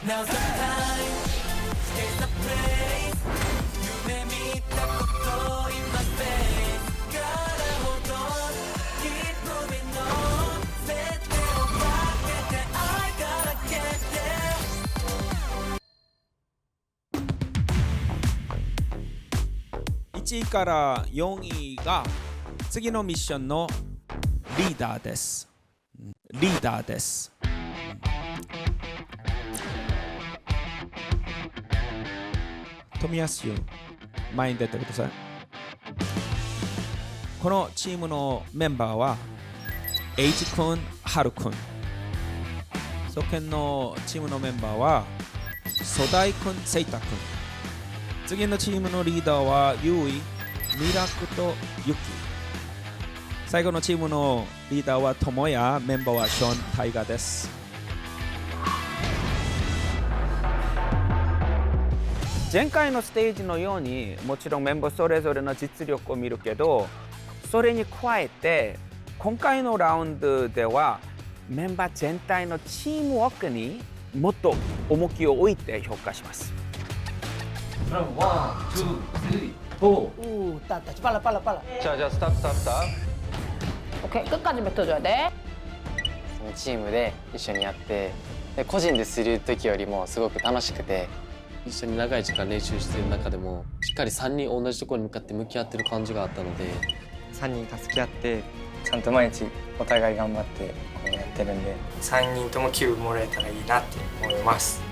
Now sometimes there's a place 夢見たこと in my face からほど Keep moving on 全てをかけて I gotta get there 1位から4位が次のミッションのリーダーです。リーダーです。富安優、前に出てください。このチームのメンバーはエイジ君、ハル君。そけんのチームのメンバーはソダイ君、セイタ君。次のチームのリーダーはユイ、ミラクとユキ。最後のチームのリーダーはトモヤ、メンバーはショーン・タイガーです。前回のステージのようにもちろんメンバーそれぞれの実力を見るけど、それに加えて今回のラウンドではメンバー全体のチームワークにもっと重きを置いて評価します。From 1, 2, 3, 4. Tata, pala, pala, pala. 자, stop, stop, stop. 오케이, 끝까지 뱉어줘야 돼. そのチームで一緒にやってで個人でする時よりもすごく楽しくて一緒に長い時間練習している中でもしっかり3人同じところに向かって向き合ってる感じがあったので3人助け合ってちゃんと毎日お互い頑張ってこうやってるんで3人とも気分もらえたらいいなって思います。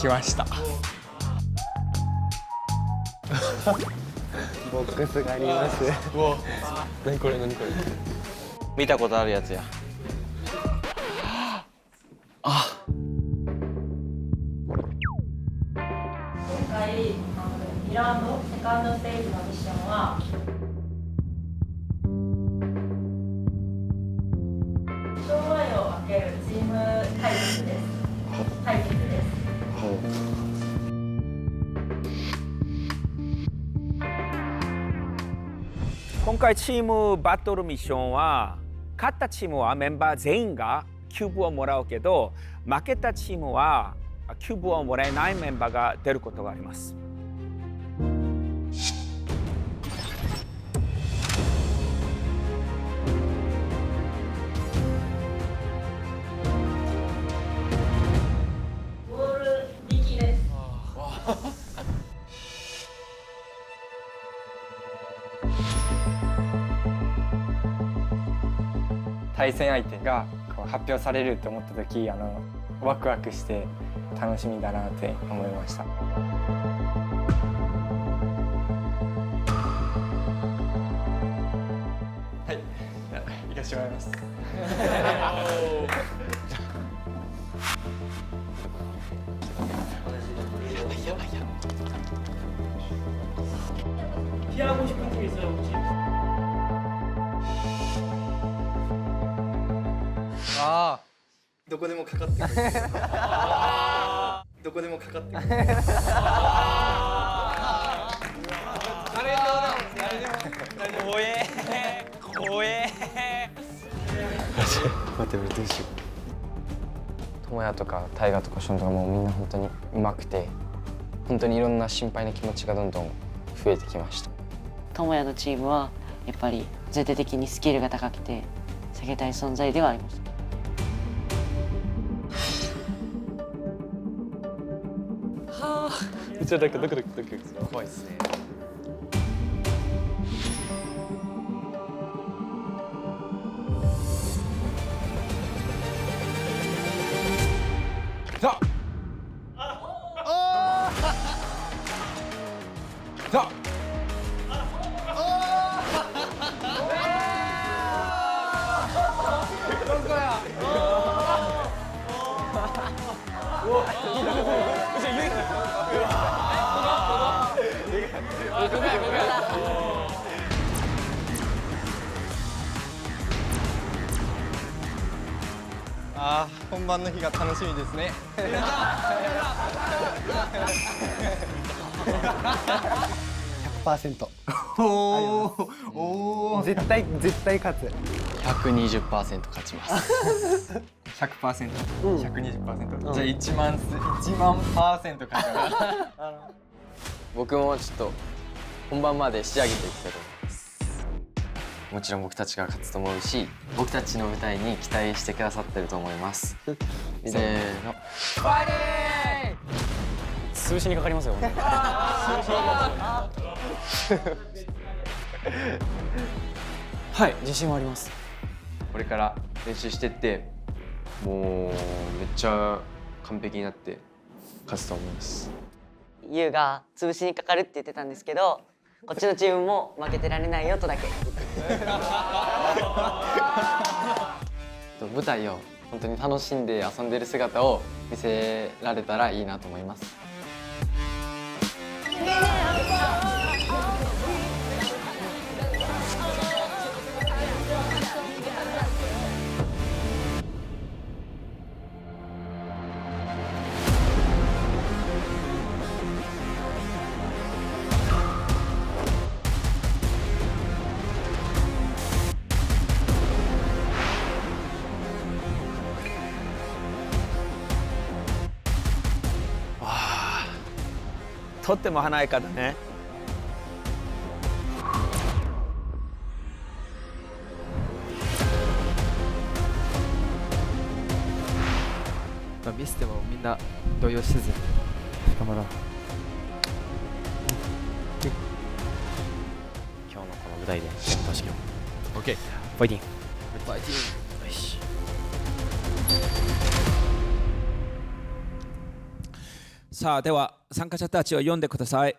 来ました。ボックスがあります。何これ何これ見たことあるやつや。今回2ラウンドセカンドステージのミッションは勝敗を分けるチーム対決です。対決です。今回チームバトルミッションは勝ったチームはメンバー全員がキューブをもらうけど負けたチームはキューブをもらえないメンバーが出ることがあります。ボール力です。対戦相手がこう発表されると思った時ワクワクして楽しみだなって思いました。はい、じゃあ行かしてもらいます。피하고 싶은 팀 있어요 혹시? 아, どこでもかかってくる。どこでもかかってくる。待ってどうしよう。トモヤとかタイガとかションとかもうみんな本当に上手くて本当にいろんな心配な気持ちがどんどん増えてきました。トモヤのチームはやっぱり全体的にスキルが高くて避けたい存在ではあります。めっちゃなんかドキドキドキドキする。怖いですね。ささ本番の日が楽しみですね。100%。おお。絶対勝つ。120%勝ちます。100%、120%。じゃあ1万%勝ちます。僕もちょっと本番まで仕上げていきたいと思います。もちろん僕たちが勝つと思うし、僕たちの舞台に期待してくださってると思います。せーの。潰しにかかりますよ。はい、自信はあります。これから練習してって、もうめっちゃ完璧になって勝つと思います。ユウが潰しにかかるって言ってたんですけど、こっちのチームも負けてられないよとだけ。舞台を本当に楽しんで遊んでる姿を見せられたらいいなと思います。とっても華やかだね。ミスでもみんな動揺せず頑張ろう。今日のこの舞台で楽しみを。OK。ファイティング。ファイティング。よし。さあでは参加者たちを読んでください。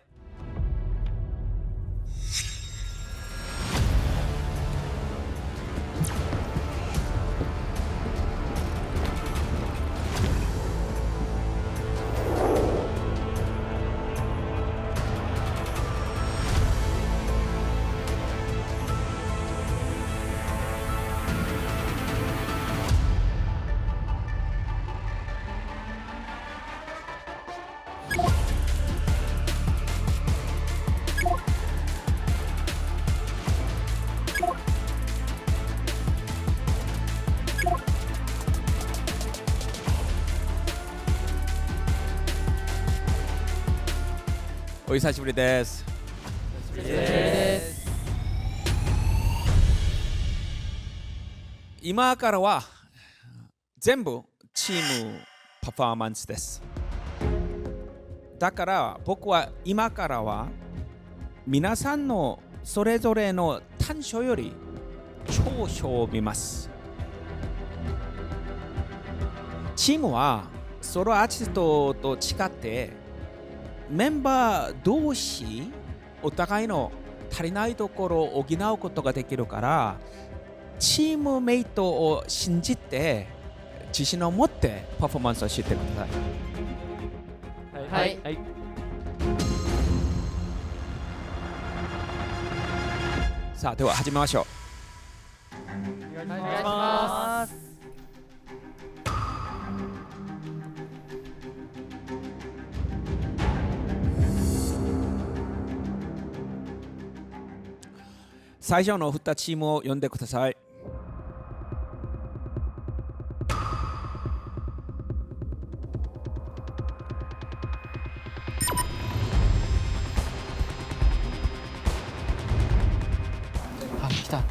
お久しぶりです。今からは全部チームパフォーマンスです。だから僕は今からは皆さんのそれぞれの短所より長所を見ます。チームはソロアーティストと違ってメンバー同士お互いの足りないところを補うことができるから、チームメイトを信じて自信を持ってパフォーマンスをしてください。はい。さあでは始めましょう。お願いします。最初の2チームを呼んでください。あ、来た。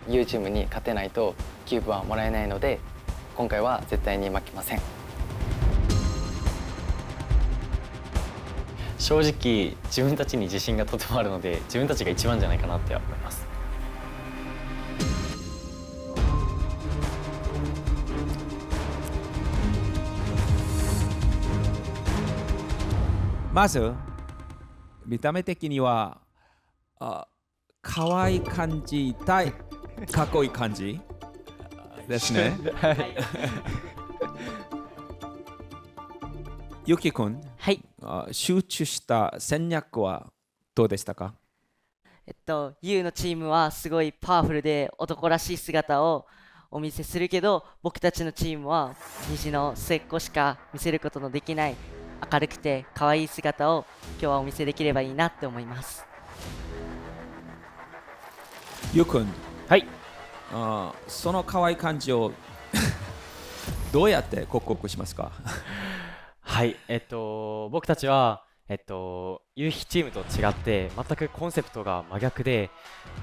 Uチームに勝てないとキューブはもらえないので、今回は絶対に負けません。正直自分たちに自信がとてもあるので、自分たちが一番じゃないかなって思います。まず見た目的には可愛い感じ対かっこいい感じですね。ゆきくん、はい。集中した戦略はどうでしたか？ユウのチームはすごいパワフルで男らしい姿をお見せするけど、僕たちのチームは虹の末っ子しか見せることのできない明るくて可愛い姿を今日はお見せできればいいなって思います。ゆうくん、はい。その可愛い感じをどうやって克服しますか？はい、僕たちは、夕日チームと違って全くコンセプトが真逆で、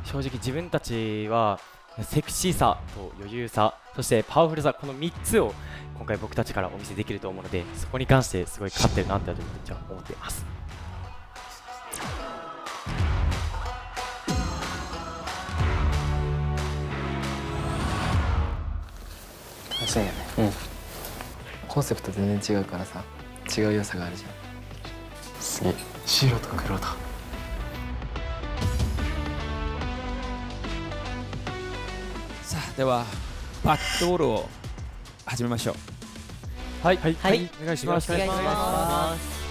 正直自分たちはセクシーさと余裕さ、そしてパワフルさ、この3つを今回僕たちからお見せできると思うので、そこに関してすごい勝ってるなって私たちは思っています。確かにね、コンセプト全然違うからさ、違う良さがあるじゃん。すげえ、白と黒だ。さあ、ではバトルを始めましょう。はい、はい、お願いします。お願いします。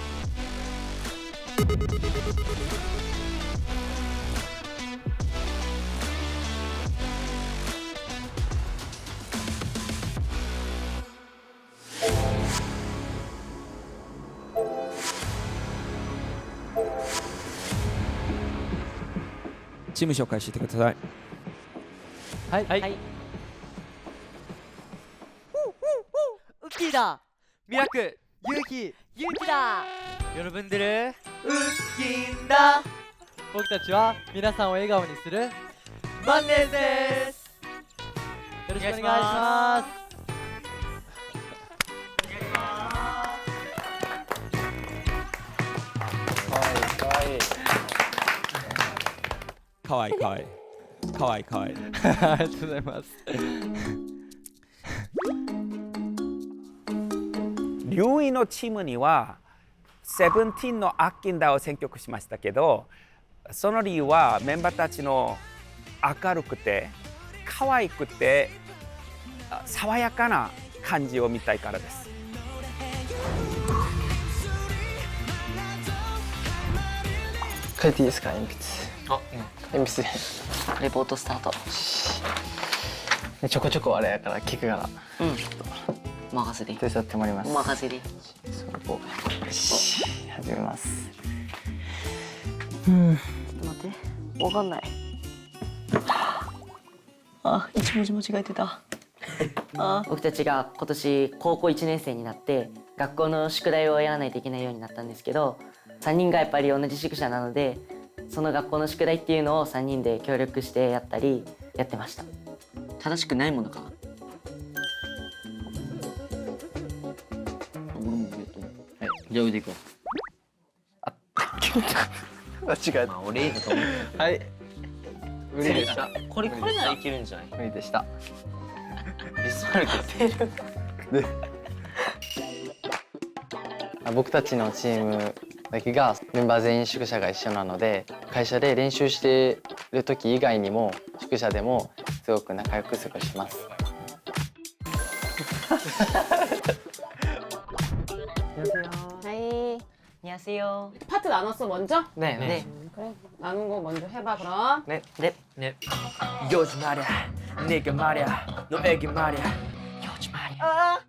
チーム紹介してください。はい、はい。ウッキーだ。ミラク、ユウキ、ユウキだ。여러분들을 웃긴다.僕たちは皆さんを笑顔にするマンネスです。よろしくお願いします。かわいいかわいいかわいいかわいい。ありがとうございます。留意のチームにはセブンティーンのアッキンダを選曲しましたけど、その理由はメンバーたちの明るくて可愛くて爽やかな感じを見たいからです。書いていいですか、鉛筆。鉛筆でレポートスタート。ちょこちょこあれやから聞くから。任せて。手伝ってもらいます。任せて。そこよし、始めます。ちょっと待って、わかんない。一文字間違えてた。僕たちが今年高校1年生になって学校の宿題をやらないといけないようになったんですけど、3人がやっぱり同じ宿舎なので、その学校の宿題っていうのを3人で協力してやったりやってました。正しくないものか。じゃあ腕いこう。間違えた。俺いいと思う。はい。無理でした。これならいけるんじゃない？無理でした。ビスマルクで、僕たちのチームだけがメンバー全員宿舎が一緒なので、会社で練習してる時以外にも宿舎でもすごく仲良く過ごします。안녕하세요. 파트 나눴어 먼저? 네. 그래 나눈 거 먼저 해봐 그럼. 네. 요즘 말이야, 네가 말이야, 너에게 말이야. 요즘 말이야.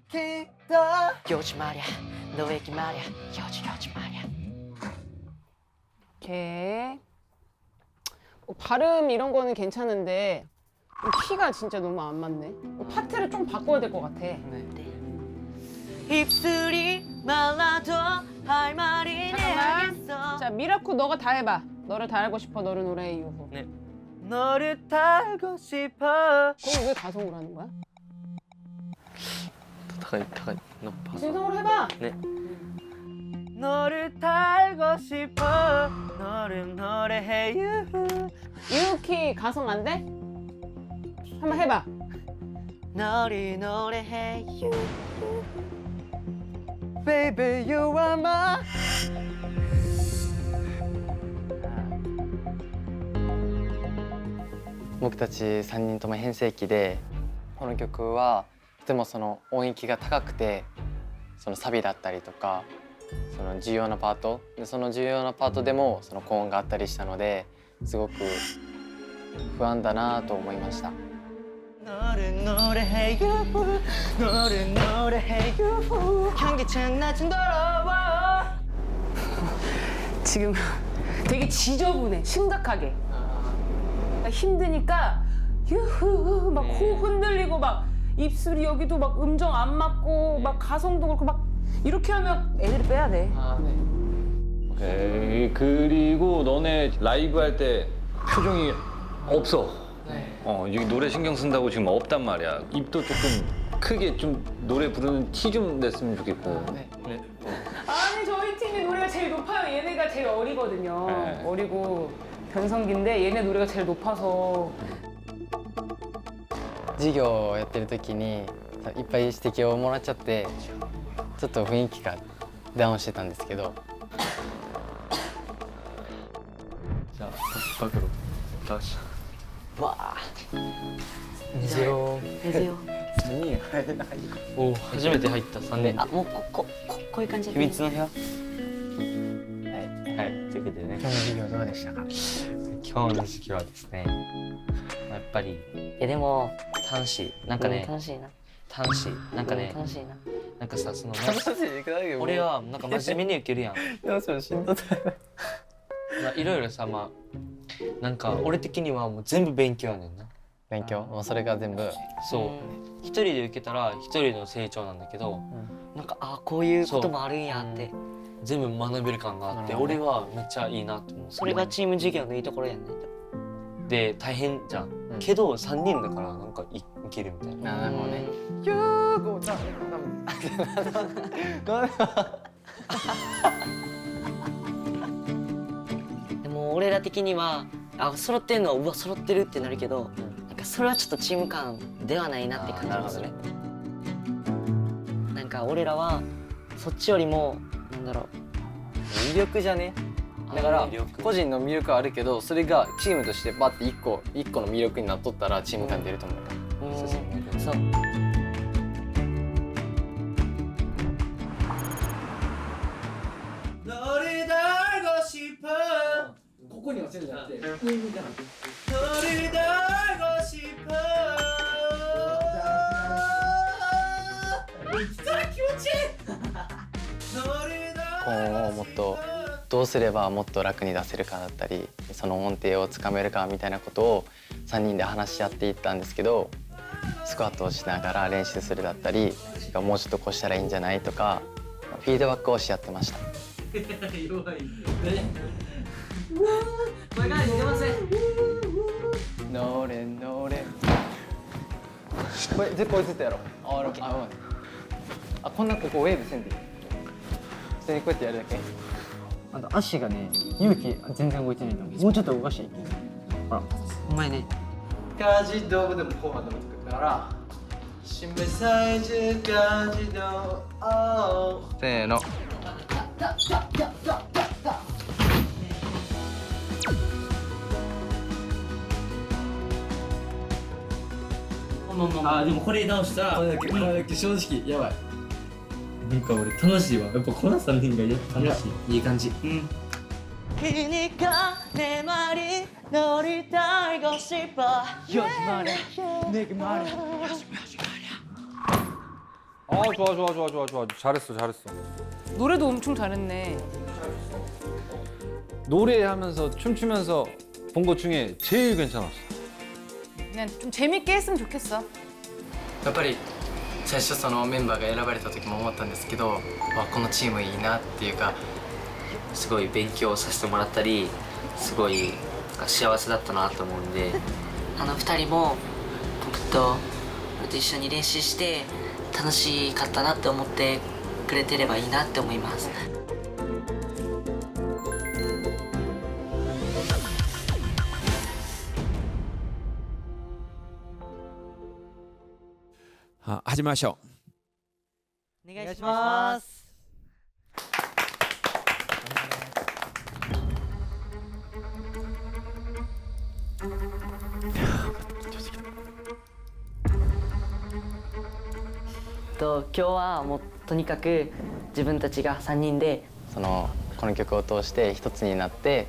요즘 말이야. 너에게 말이야. 요즘 말이야. 오케이. 발음 이런 거는 괜찮은데 키가 진짜 너무 안 맞네. 파트를 좀 바꿔야 될 것 같아. 입술이 말라도 할 말이 잠깐만. 자 미라쿠 너가 다 해봐. 너를 다 알고 싶어. 너를 노래의 이유후. 네. 너를 다 알고 싶어. 그걸 왜 가성으로 하는 거야?高い높아. 진성으로 해봐. 네. 너를 다 알고 싶어. 너를 노래해요. 유키 가성 안 돼? 한번 해봐. 너를 노래해요. Baby, you are my. 僕たち3人とも変声期で、この曲はとてもその音域が高くて、そのサビだったりとかその重要なパートで、その重要なパートでもその高音があったりしたので、すごく不安だなと思いました。 지금 되게 지저분해, 심각하게. 힘드니까 유후 막 코 흔들리고 막 입술이 여기도 막 음정 안 맞고 막 가성도 그렇고 막 이렇게 하면 애들이 빼야 돼. 오케이. 그리고 너네 라이브 할 때 표정이 없어. 여기 노래 신경 쓴다고 지금 없단 말이야. 입도 조금 크게 좀 노래 부르는 티 좀 냈으면 좋겠고. 아니 저희 팀이 노래가 제일 높아요. 얘네가 제일 어리거든요. 네. 어리고 변성기인데 얘네 노래가 제일 높아서. 授業をやってる時にいっぱい指摘をもらっちゃってちょっと雰囲気がダウンしてたんですけど。じゃあ暴露出し。わあ。根強。3人入れない。お初めて入った3年。あもうこういう感じで。秘密の部屋。はい、ということでね。今日の授業どうでしたか？今日の授業はですね、やっぱりでも楽しい。なんかね、楽しいな。楽しい。なんかね、楽しいな。なんかさ、その俺はなんか真面目に受けるやん。しんどい。いろいろさ、まあなんか俺的にはもう全部勉強やねんな。勉強？もうそれが全部。そう。一人で受けたら一人の成長なんだけど、なんかこういうこともあるんやって。全部学べる感があって、俺はめっちゃいいなと思う。それがチーム授業のいいところやね。で大変じゃん。けど3人だからなんかいけるみたいな。なるほどね。でも俺ら的には揃ってんのはうわ揃ってるってなるけど、なんかそれはちょっとチーム感ではないなって感じますね。なんか俺らはそっちよりもなんだろ魅力じゃね。だから個人の魅力はあるけど、それがチームとしてバッて一個の魅力になっとったらチーム感出ると思う。そう。너를 달고 싶어. ここに忘れじゃなくて上にじゃなくて 너를 달고 싶어. 実は気持ちいい。今後もっとどうすればもっと楽に出せるかだったり、その音程をつかめるかみたいなことを3人で話し合っていったんですけど、スクワットをしながら練習するだったり、もうちょっとこうしたらいいんじゃないとかフィードバックをし合ってました。弱いね。声が出ません。乗れ乗れ。これずっとやろう。こんなここウェーブせんでいい。普通にこうやってやるだけ。あと足がね、勇気全然動いてないと思う。もうちょっと動かしていい。ほら。お前ね。 까지도 근데 뭐 하는 거 알아? 신발 사이즈까지도. せーの。あでもこれ直したらこれだけ正直やばい。なんか俺楽しいわ。やっぱこの3人が楽しい。いい感じ。그니까 내 말이 너를 달고 싶어. 여기 말해. 내게 말해. 좋아. 잘했어. 노래도 엄청 잘했네. 노래하면서 춤추면서 본 것 중에 제일 괜찮았어. 그냥 좀 재밌게 했으면 좋겠어. やっぱり最初そのメンバーが選ばれた時も思ったんですけど、このチームいいなっていうか、すごい勉強させてもらったり、すごい幸せだったなと思うんで、2人も僕と俺と一緒に練習して楽しかったなって思ってくれてればいいなって思います。始めましょう。お願いします。今日はもうとにかく自分たちが3人でこの曲を通して一つになって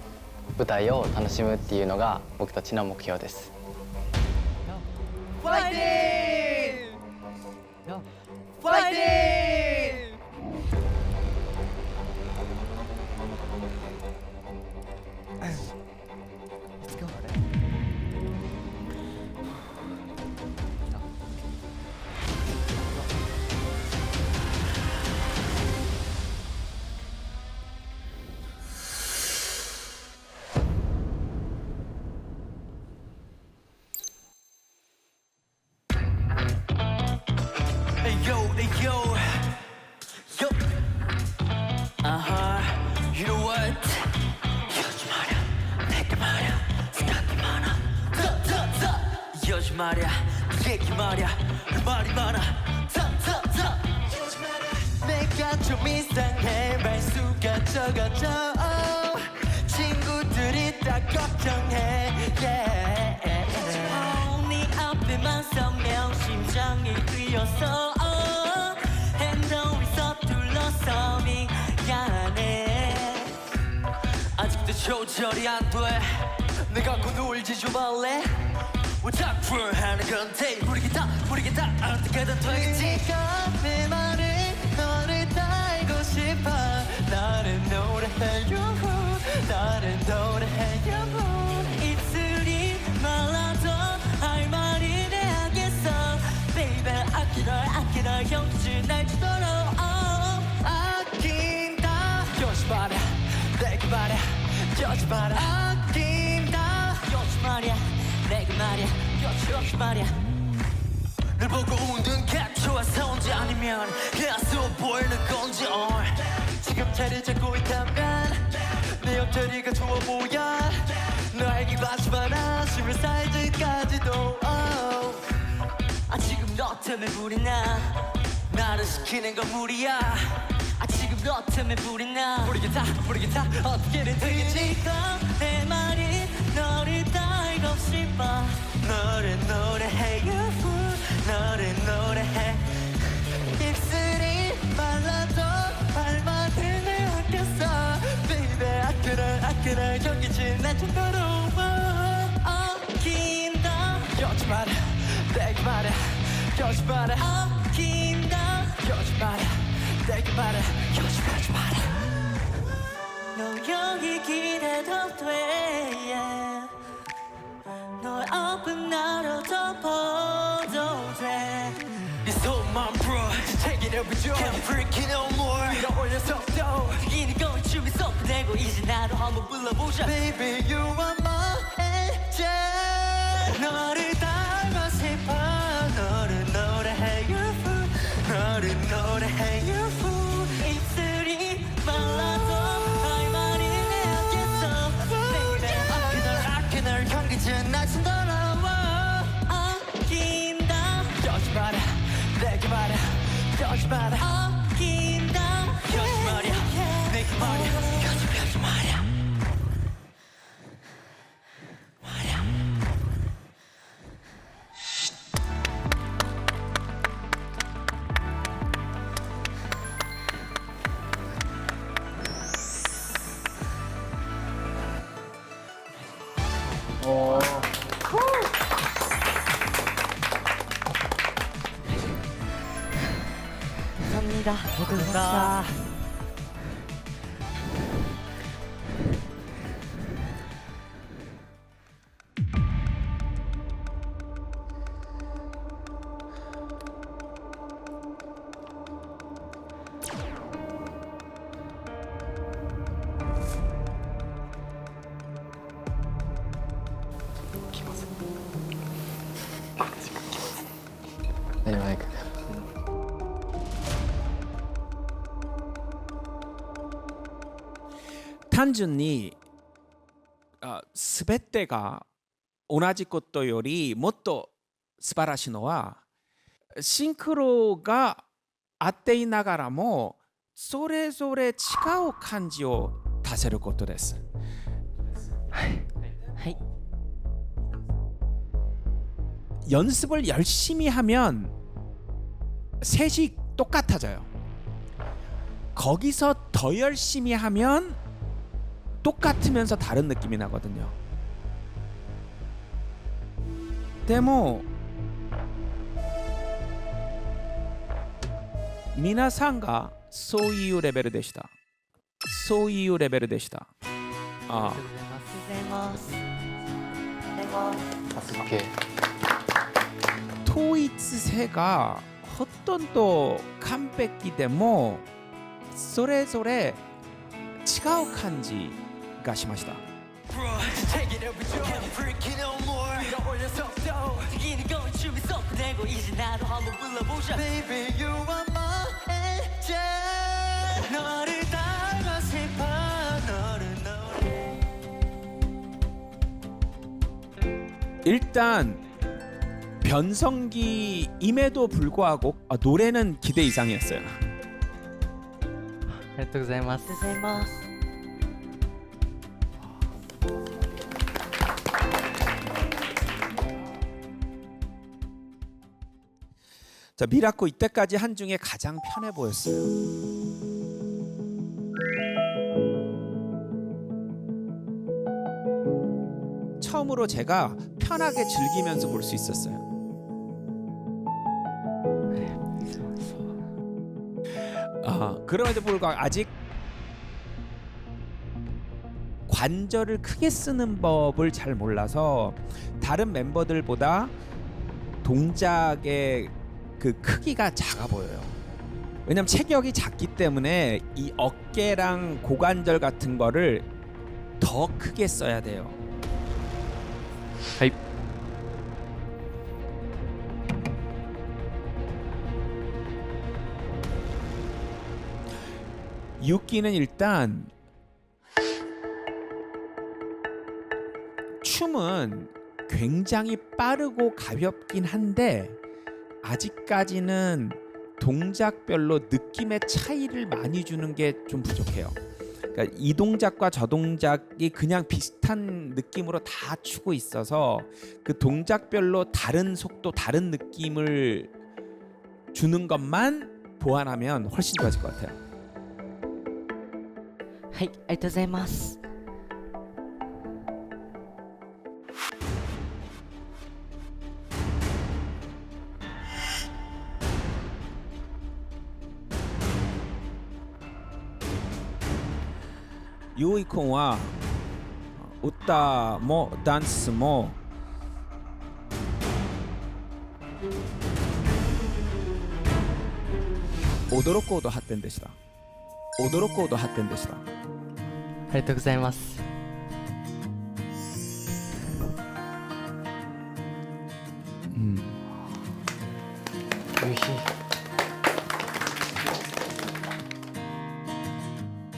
舞台を楽しむっていうのが僕たちの目標です。ファイティング！ファイティング！You know what? 요즘 말야 내게 말야 생각이 많아 요즘 말야 얘기 말야 할 말이 많아 요즘 말야 내가 좀 이상해 말수가 적어져 친구들이 다 걱정해 네 앞에만 서면 심장이 뛰어서 행동이 서툴러서 미안해 아직도 조절이 안 돼 내가 곧 울지 좀 할래 자꾸 하는 건데 모르겠다 어떻게든 되겠지 네가 내 말을 너를 다 알고 싶어 나는 노래해요 나는 노래해요 입술이 말라도 할 말이 돼야겠어 Baby 아껴 널 형질 날 주도록 아낀다 요즘 말야 내게 말야 요즘 말야 아낀다 요즘 말야 내게 말야 요즘 말야 널 보고 웃는 게 좋아서 온지 아니면 그아스워 보이는 건지 지금 자리 잡고 있다면 내 옆자리가 좋아 보여 너에게 관심 많아 10살 때까지도 지금 너 때문에 불이 나 나를 시키는 건 무리야 지금 너 때문에 불이 나 모르겠다 어떻게든 되겠지 네가 내 말이 너를 다 알고 싶어 너를 노래해요 너를 노래해 입술이 말라도 발맞을 내 아꼈어 Baby 아껴 널 경기지 날 정도로 아낀다 요즘 말야 내게 말야 요즘 말야 아낀다 요즘 말야 내게 말야 요즘 말야 너 여기 기대도 돼 yeah. 널 아픈 나로 덮어도 돼 네 손만 풀어 Take it every joy Can't freak it no more 밀어올려서 또 이는 거울 춤이 쏟아내고 이제 나도 한번 불러보자 Baby you are my angel 너를 닮아 싶어 너를 노래해요 너를 노래해요 입술이 말라도 할 말이 내야겠어 Baby 아껴 널 경기지 날 숨더러워 아낀다 요즘 말야 내게 말야 요즘 말야 아낀다 요즘 말야 내게 말야 요즘 말야 감사합니다. 고생하셨습니다. 네, 마이크.単純に全てが同じことよりもっと素晴らしいのはシンクロがあっていながらもそれぞれ違う感じを出せることです。はい。연습을 열심히 하면 셋이 똑같아져요. 거기서 더 열심히 하면 똑같으면서 다른 느낌이 나거든요. でも皆さんがそういうレベルでした。そういうレベルでした。あ統一性がほとんど完璧でもそれぞれ違う感じがしました。일단 변성기임에도 불구하고 노래는 기대 이상이었어요. ありがとうございます。자, 미라코 이때까지 한 중에 가장 편해 보였어요. 처음으로 제가 편하게 즐기면서 볼 수 있었어요. 그럼에도 불구하고 아직 관절을 크게 쓰는 법을 잘 몰라서 다른 멤버들보다 동작의 그 크기가 작아 보여요. 왜냐면 체격이 작기 때문에 이 어깨랑 고관절 같은 거를 더 크게 써야 돼요. 하이. 유키는 일단 춤은 굉장히 빠르고 가볍긴 한데 아직까지는 동작별로 느낌의 차이를 많이 주는 게 좀 부족해요. 그러니까 이 동작과 저 동작이 그냥 비슷한 느낌으로 다 추고 있어서 그 동작별로 다른 속도, 다른 느낌을 주는 것만 보완하면 훨씬 좋아질 것 같아요. はい、ありがとうございます。 ユイ君は歌もダンスも驚くほど発展でした。驚くほど発展でした。ありがとうございます。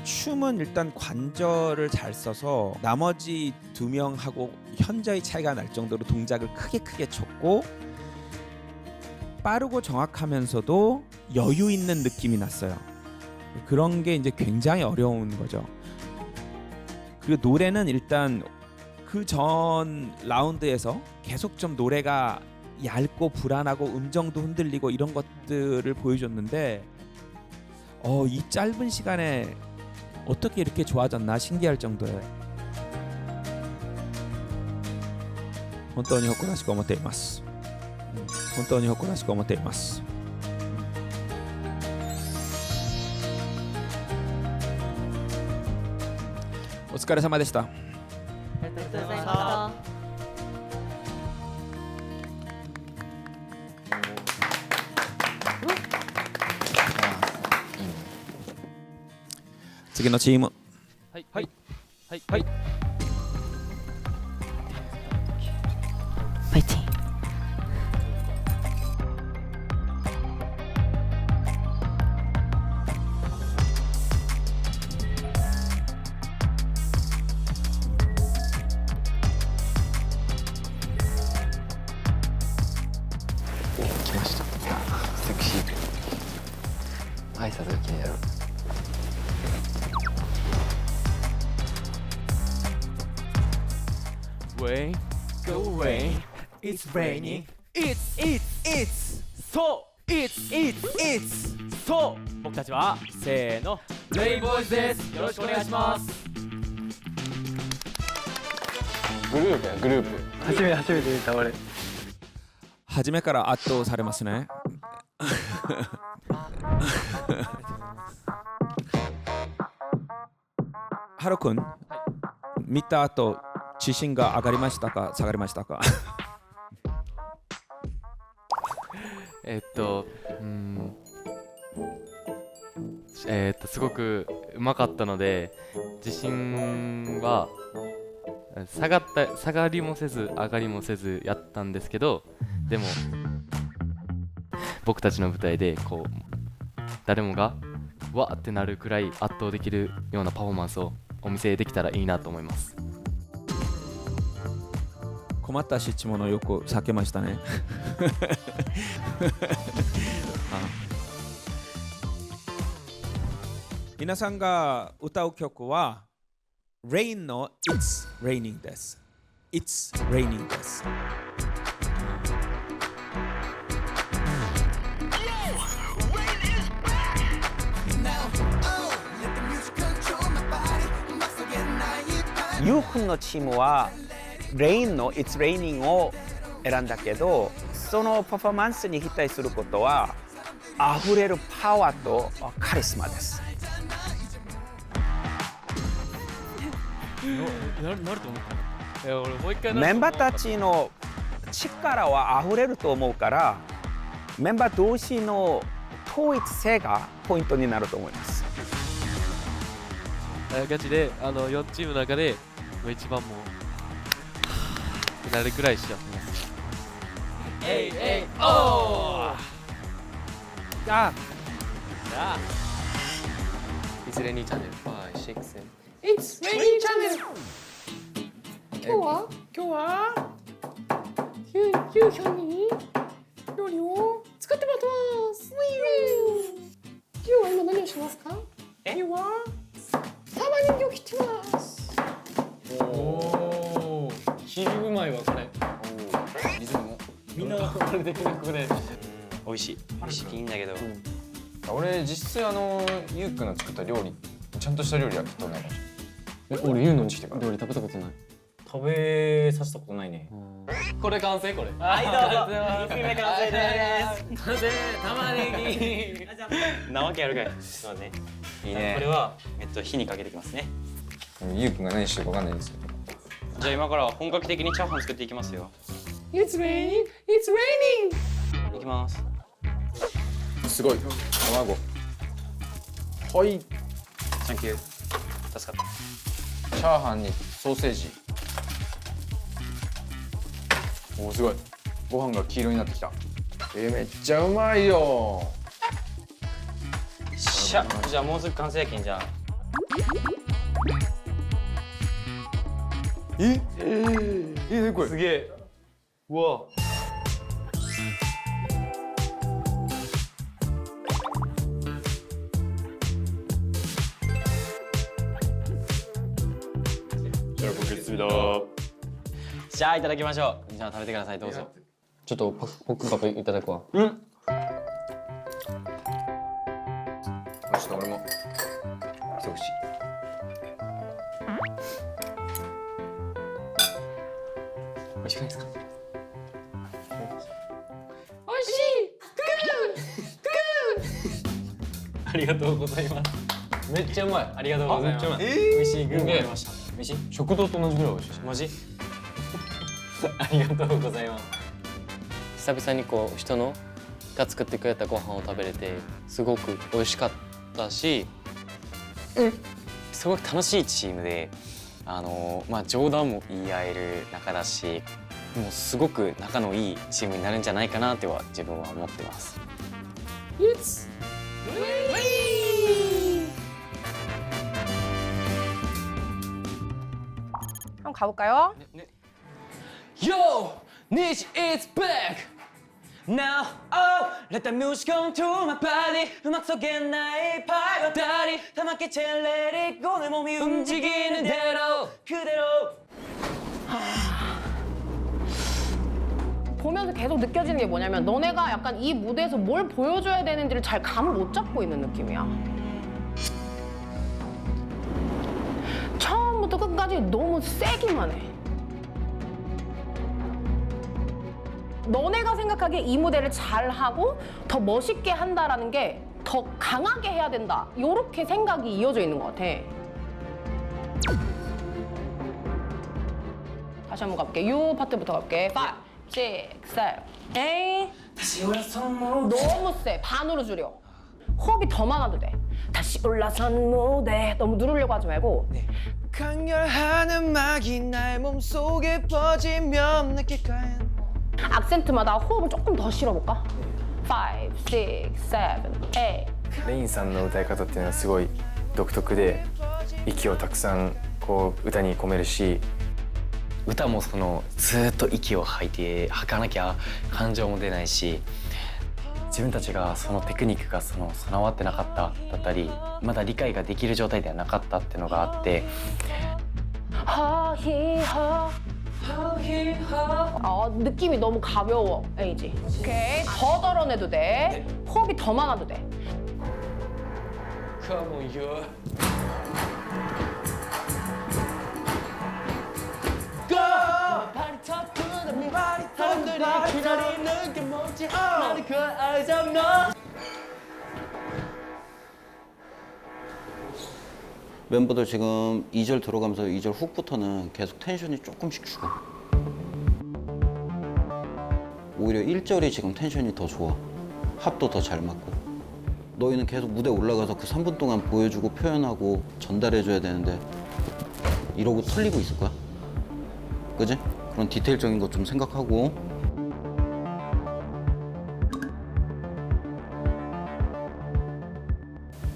춤은 일단 관절을 잘 써서 나머지 두 명하고 현저히 차이가 날 정도로 동작을 크게 쳤고 빠르고 정확하면서도 여유 있는 느낌이 났어요. 그런 게 이제 굉장히 어려운 거죠. 그리고 노래는 일단 그 전 라운드에서 계속 좀 노래가 얇고 불안하고 음정도 흔들리고 이런 것들을 보여줬는데 이 짧은 시간에 어떻게 이렇게 좋아졌나 신기할 정도에 本当に誇らしく思っています。本当に誇らしく思っています。お疲れ様でした。ありがとうございました。 次のチーム。はいはいはいはい。ファイティング。 来ました。セクシー。挨拶が気になる。 Way, go away. It's raining. It's so. It's so. 僕たちはせーのレイボーイズです。よろしくお願いします。グループやグループ。初めて見た俺。初めから圧倒されますね。ハル君、見た後自信が上がりましたか下がりましたか？すごくうまかったので自信は下がりもせず上がりもせずやったんですけど、でも僕たちの舞台でこう誰もがわーってなるくらい圧倒できるようなパフォーマンスをお見せできたらいいなと思います。困った質問をよく避けましたね。皆さんが歌う曲は Rain の It's Raining です。It's Raining です。ユウ君のチームはレインの It's Raining を選んだけど、そのパフォーマンスに期待することは溢れるパワーとカリスマです。なると思った。いや俺もう一回メンバーたちの力は溢れると思うから、メンバー同士の統一性がポイントになると思います。ガチで4チームの中で一番もうなるくらいしやってます。えいえいおー。じゃあ。It's Raining Channel 5、6、7。It's Raining Channel。今日は夕飯に料理を作ってもらってます。今日は今何をしますか？今日は玉ねぎを切ってます。おー、切りうまいわこれ。リズムもみんなこれできなくね。美味しいいいんだけど、俺実際ゆうくんの作った料理、ちゃんとした料理はきっとないかもしれない。俺ゆうのにしてから料理食べたことない。食べさせたことないね。これ完成これ。はいどうぞ。2品目完成です。完成玉ねぎ。なわけあるかい。すみません。いいね。これは火にかけていきますね。ゆうくんが何してるかわかんないんですよ。じゃあ今から本格的にチャーハン作っていきますよ。It's raining, it's raining。いきます。すごい。卵。はい。サンキュー。助かった。チャーハンにソーセージ。おおすごい。ご飯が黄色になってきた。めっちゃうまいよ。しゃ。じゃあもうすぐ完成やけんじゃあ。何これ。すげえ。うわ。じゃあ僕じゃあいただきましょう。じゃあ食べてくださいどうぞ。ちょっとポックパパいただくわ。うん。ちょっと俺も一口。美味しくないですか？美味しい。ありがとうございます。めっちゃうまい。ありがとうございます。美味しいグーが出ました。美味しい？食堂と同じぐらい美味しい。マジ？ありがとうございます。久々にこう人のが作ってくれたご飯を食べれてすごく美味しかったし、すごく楽しいチームで、冗談も言い合える仲だし、もうすごく仲のいいチームになるんじゃないかなっては自分は思ってます。It's raining。한번 가볼까요? Yo, Niche is back. Now, oh, let the music come to my body. 음악 속에 나의 파고다리 담았게 let it go. 내 몸이 움직이는 대로 그대로. 보면서 계속 느껴지는 게 뭐냐면 너네가 약간 이 무대에서 뭘 보여줘야 되는지를 잘 감을 못 잡고 있는 느낌이야. 처음부터 끝까지 너무 세기만 해. 너네가 생각하기에 이 무대를 잘하고 더 멋있게 한다라는 게 더 강하게 해야 된다. 이렇게 생각이 이어져 있는 것 같아. 다시 한번 가볼게. 요 파트부터 가볼게. 5, 6, 7, 8. 너무 세. 반으로 줄여. 호흡이 더 많아도 돼. 다시 올라선 무대. 너무 누르려고 하지 말고. 강렬한 음악이 날 몸속에 퍼지면 느낄까요? 악센트마다 호흡을 조금 더 실어볼까? 5, 6, 7, 8. レインさんの歌い方っていうのはすごい独特で息をたくさんこう歌に込めるし、歌もそのずーっと息を吐いて吐かなきゃ感情も出ないし、自分たちがそのテクニックが備わってなかっただったり、まだ理解ができる状態ではなかったっていうのがあって。 느낌이 너무 가벼워, 에이지. 오케이. 더 덜어내도 돼. 호흡이 더 많아도 돼. Come on, yo. Go! 파리 터뜨는 파리 사람들이 기다리는 게 뭔지 나는 그 알잖아. 멤버들 지금 2절 들어가면서 2절 훅부터는 계속 텐션이 조금씩 죽어. 오히려 1절이 지금 텐션이 더 좋아. 합도 더 잘 맞고. 너희는 계속 무대 올라가서 그 3분 동안 보여주고 표현하고 전달해줘야 되는데 이러고 털리고 있을 거야. 그지? 그런 디테일적인 것 좀 생각하고.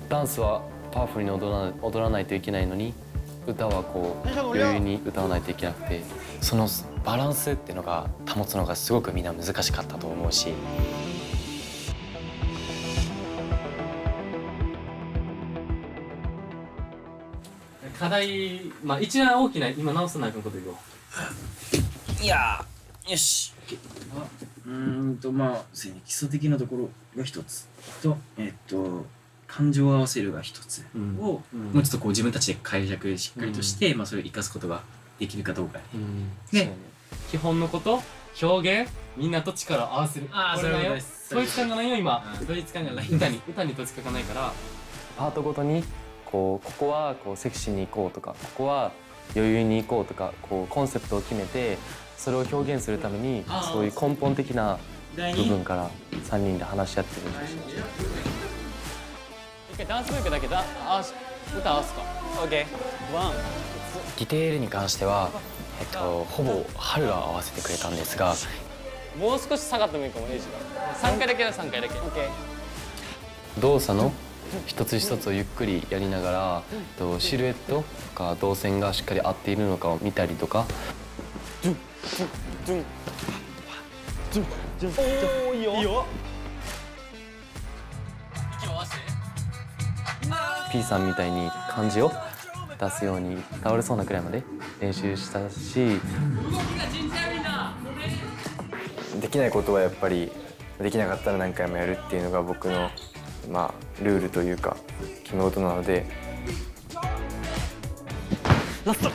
댄스はパワフルに踊らないといけないのに、歌はこう余裕に歌わないといけなくて、そのバランスっていうのが保つのがすごくみんな難しかったと思うし。課題、まあ一番大きな今直さないこと言おう。いやー、よし。まあそういうね、基礎的なところが一つと、感情を合わせるが一つを、もうちょっとこう自分たちで解釈しっかりとして、まあそれを生かすことができるかどうかね。基本のこと、表現、みんなと力を合わせる。ああ、そういうことです。統一感がないよ今。統一感がない。歌に統一感がないから。パートごとにここはこうセクシーに行こうとか、ここは余裕に行こうとか、こうコンセプトを決めてそれを表現するためにそういう根本的な部分から3人で話し合ってるんです。一回ダンスブレイクだけ歌合わすか。OK。ディテールに関しては、ほぼ春が合わせてくれたんですが、もう少し下がってもいいかも。エイジが3回だけだ。3回だけ。OK。動作の一つ一つをゆっくりやりながら、シルエットとか動線がしっかり合っているのかを見たりとか。おー、いいよ。いいよ。 P さんみたいに感じを出すように倒れそうなくらいまで練習したし、できないことはやっぱりできなかったら何回もやるっていうのが僕のまあルールというか決め事なので。ラスト。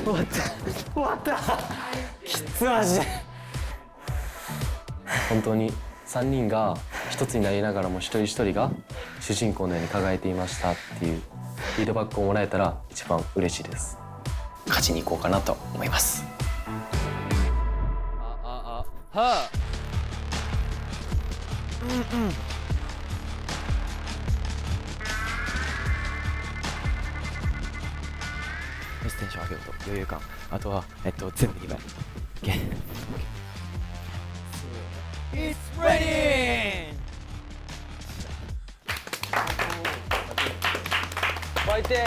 終わった。きつマジで。本当に3人が一つになりながらも一人一人が主人公のように輝いていましたっていうフィードバックをもらえたら一番嬉しいです。勝ちに行こうかなと思います。はテンション上げると余裕感、あとは全部2倍。OK。It's ready! ファイテ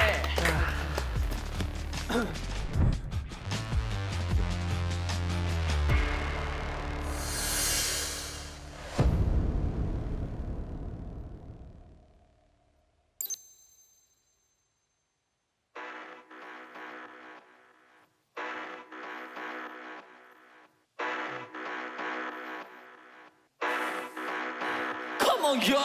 Come on, yo!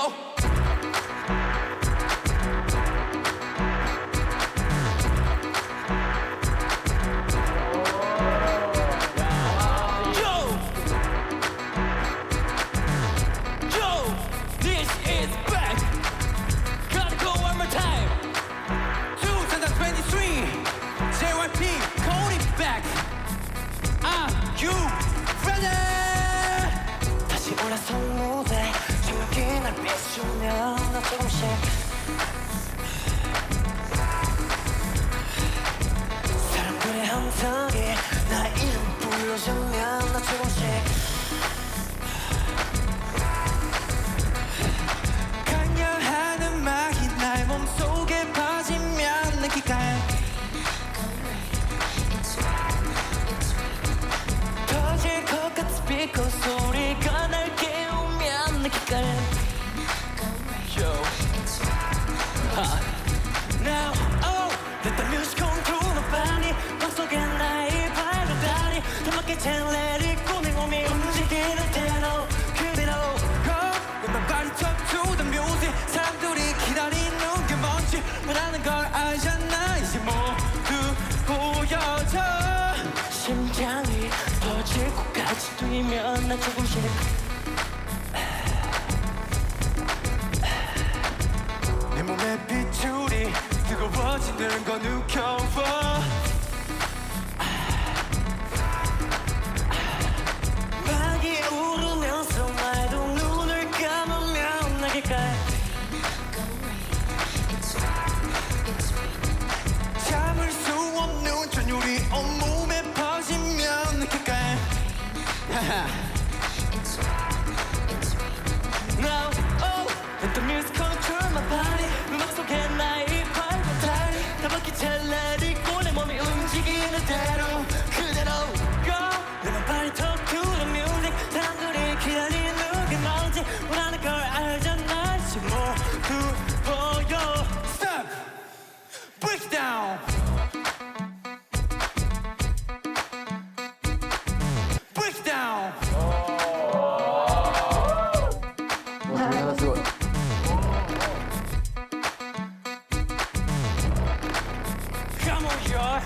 턱에 나 이름 불러주면 나 조금씩 강렬한 음악이 날 몸속에 퍼지면 느낄까요? 터질 것 같은 스피커 소리가 날 깨우면 느낄까요? Now, oh, let the music control my body. 맘속에 나의 발걸음이 더 맞게 let it go. 내 몸이 움직이는 대로 그대로 go. 내 body talk to the music. 사람들이 기다리는 게 뭔지 원하는 걸 알잖아. 이제 모두 보여줘. 심장이 터질 것 같이 뛰면 나 조금씩 내 몸의 빗줄이 뜨거워지는 건 느껴워 막이 오르면서 나도 눈을 감으면 나길까 참을 수 없는 전율이 온몸에 퍼지면 느낄까 Now, oh, let the music control my body. 음악 속에 나의 발과 다리 다 바퀴 let it go. 내 몸이 움직이는 대로 그대로 go. 내 body talk to the music. 사람들이 기다리는 게 뭔지 원하는 걸 알잖아. 이제 모두 보여. Stop, break it down. Break it down. Come on, y'all.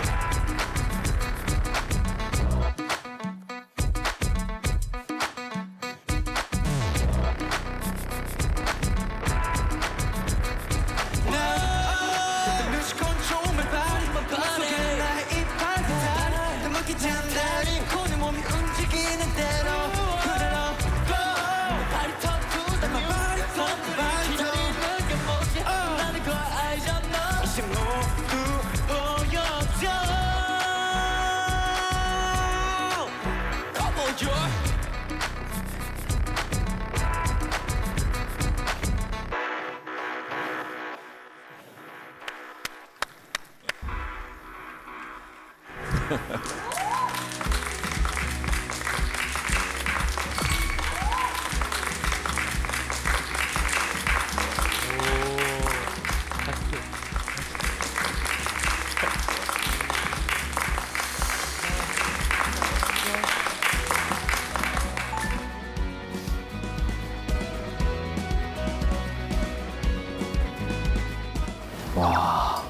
와,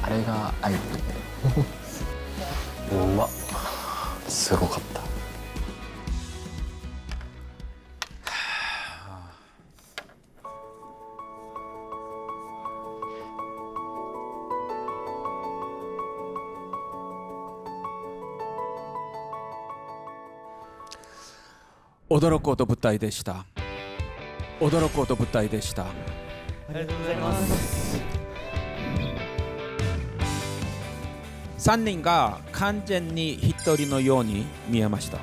あれがアイドル。うまっ。すごかった。驚くほど舞台でした。驚くほど舞台でした。ありがとうございます。3人が完全に一人のように見えました。あ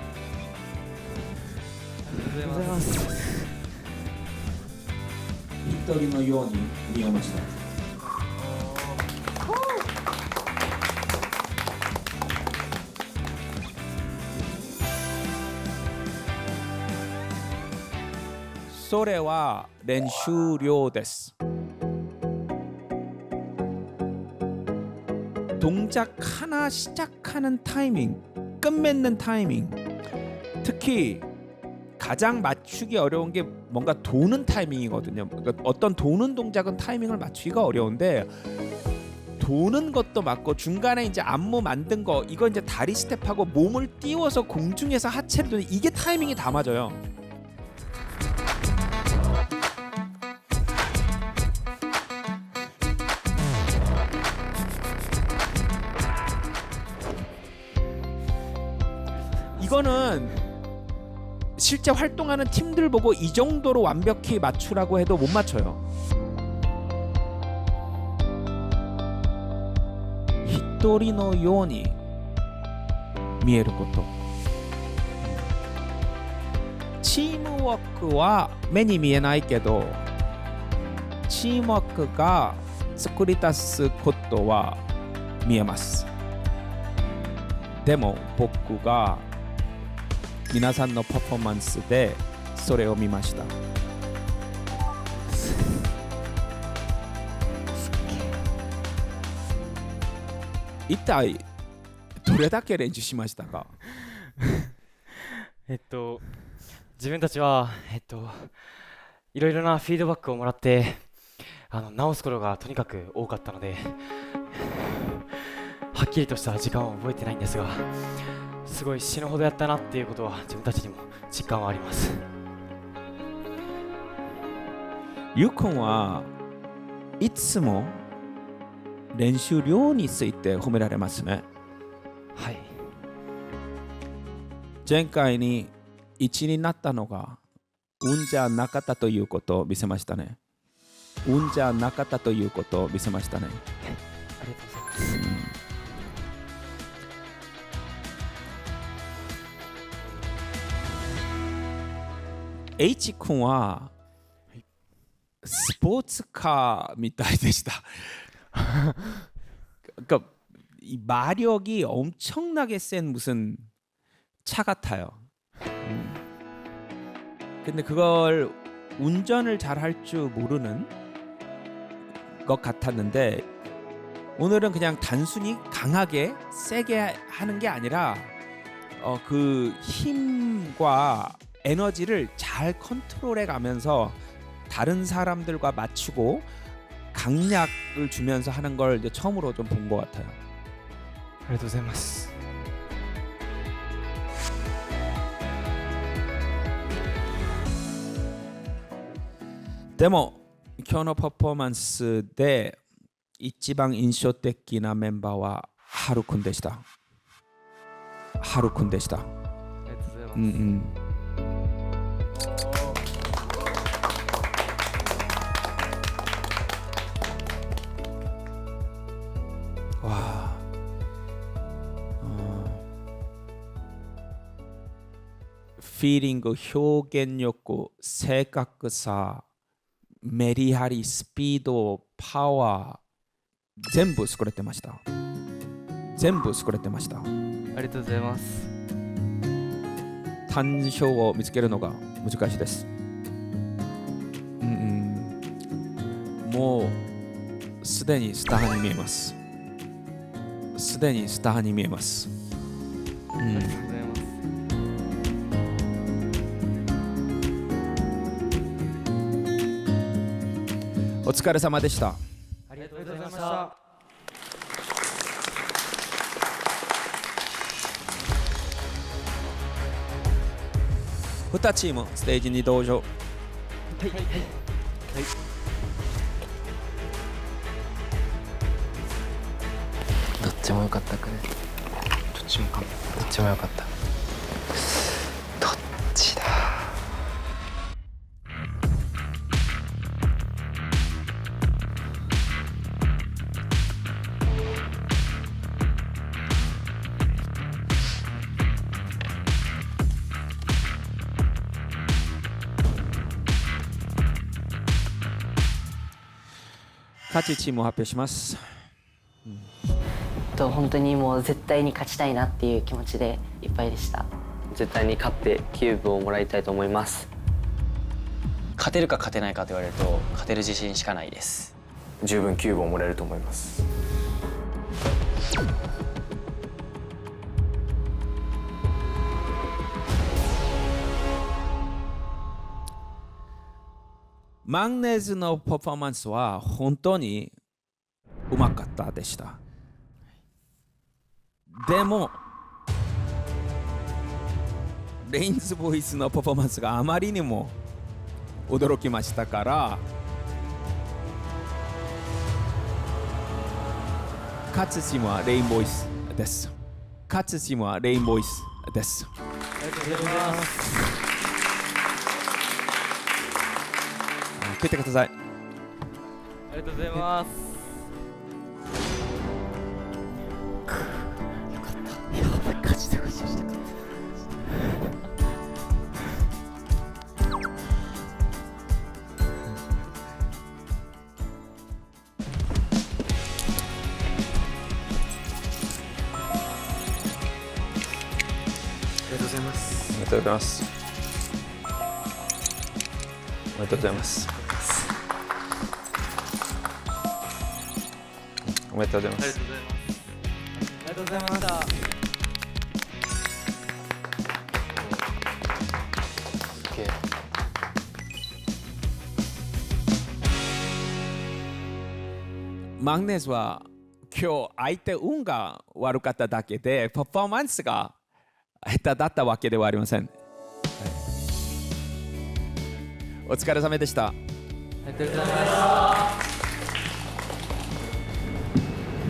りがとうございます。一人のように見えました。それは練習量です。동작 하나 시작하는 타이밍, 끝맺는 타이밍. 특히 가장 맞추기 어려운 게 뭔가 도는 타이밍이거든요. 그러니까 어떤 도는 동작은 타이밍을 맞추기가 어려운데 도는 것도 맞고 중간에 이제 안무 만든 거 이거 이제 다리 스텝하고 몸을 띄워서 공중에서 하체를 도는 이게 타이밍이 다 맞아요. 이거는 실제 활동하는 팀들 보고 이 정도로 완벽히 맞추라고 해도 못 맞춰요. 히토리노 요니 見えること。チームワークは目に見えないけど、チームワークが作り出すことは見えます。でも僕が皆さんのパフォーマンスでそれを見ました。一体どれだけ練習しましたか？自分たちはいろいろなフィードバックをもらって直すことがとにかく多かったので、はっきりとした時間は覚えてないんですが、すごい死ぬほどやったなっていうことは自分たちにも実感はあります。ゆうくんはいつも練習量について褒められますね。はい。前回に1になったのが運じゃなかったということを見せましたね。運じゃなかったということを見せましたね。はい、ありがとうございます。H 君はスポーツカーみたいでした。이 마력이 엄청나게 센 무슨 차 같아요. 근데 그걸 운전을 잘 할 줄 모르는 것 같았는데 오늘은 그냥 단순히 강하게 세게 하는 게 아니라 그 힘과 에너지를 잘 컨트롤해 가면서 다른 사람들과 맞추고 강약을 주면서 하는 걸 이제 처음으로 좀 본 것 같아요. ありがとうございます。でも今日のパフォーマンスで一番印象的なメンバーはハルくんでした。ハルくんでした。ありがとうございます。피링, 표현력,正確さ, 메리하리, 스피드, 파워 全部作れてました。全部作れてました。ありがとうございます。単勝を見つけるのが難しいです。もうすでにスターに見えます。すでにスターに見えます。ありがとうございます。お疲れ様でした。ありがとうございました。2チームステージに登場。はいはいはい。どっちも良かったくね。どっちも良かった。どっちだ。勝ちチームを発表します。本当にもう絶対に勝ちたいなっていう気持ちでいっぱいでした。絶対に勝ってキューブをもらいたいと思います。勝てるか勝てないかと言われると勝てる自信しかないです。十分キューブをもらえると思います。マンネーズのパフォーマンスは本当にうまかったでした。でもレインズボイスのパフォーマンスがあまりにも驚きましたから、勝つチームはレインボイスです。勝つチームはレインボイスです。ありがとうございます。食ってください。ありがとうございます。よかった。やばい、勝ちてほしい。ございますおめでとうございます。おめでとうございます。おめでとうございます。ありがとうございました。マグネスは今日相手運が悪かっただけでパフォーマンスが下手だったわけではありません。お疲れ様でした。ありがとうござい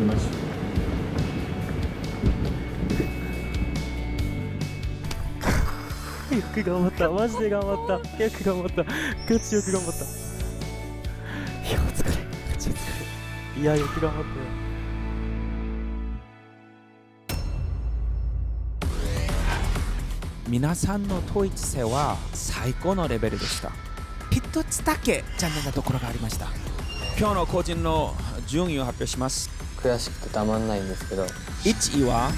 ます。よく頑張った、マジで頑張った、よく頑張った、ガチよく頑張った。いや、お疲れ、ガチお疲れ。いや、よく頑張ったよ。皆さんの統一性は最高のレベルでした。一つだけ残念なところがありました。今日の個人の順位を発表します。悔しくてたまんないんですけど、1位は